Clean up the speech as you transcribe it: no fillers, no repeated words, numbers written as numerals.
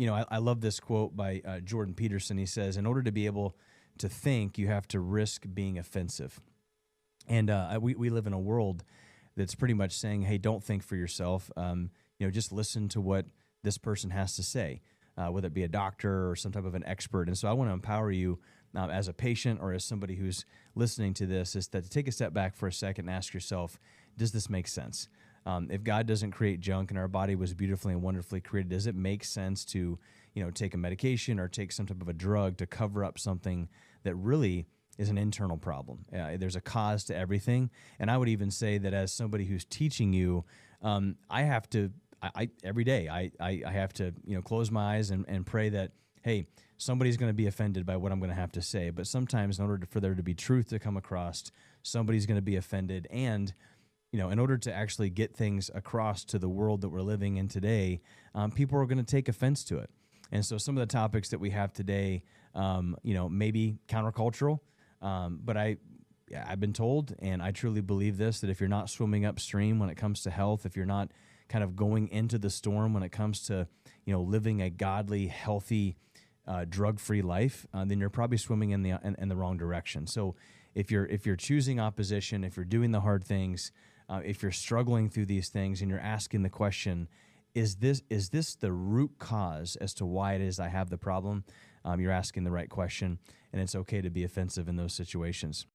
I love this quote by Jordan Peterson. He says, in order to be able to think, you have to risk being offensive. And we live in a world that's pretty much saying, hey, don't think for yourself. Just listen to what this person has to say, whether it be a doctor or some type of an expert. And so I want to empower you as a patient or as somebody who's listening to this, is that to take a step back for a second and ask yourself, does this make sense? If God doesn't create junk and our body was beautifully and wonderfully created, does it make sense to, take a medication or take some type of a drug to cover up something that really is an internal problem? There's a cause to everything. And I would even say that as somebody who's teaching you, I have to, every day, I have to, close my eyes and pray that, hey, somebody's going to be offended by what I'm going to have to say. But sometimes in order for there to be truth to come across, somebody's going to be offended. And, in order to actually get things across to the world that we're living in today, people are going to take offense to it. And so some of the topics that we have today, maybe countercultural, but I've been told, and I truly believe this, that if you're not swimming upstream when it comes to health, if you're not kind of going into the storm when it comes to, living a godly, healthy, drug-free life, then you're probably swimming in the wrong direction. So if you're choosing opposition, if you're doing the hard things, if you're struggling through these things and you're asking the question, is this the root cause as to why it is I have the problem? You're asking the right question, and it's okay to be offensive in those situations.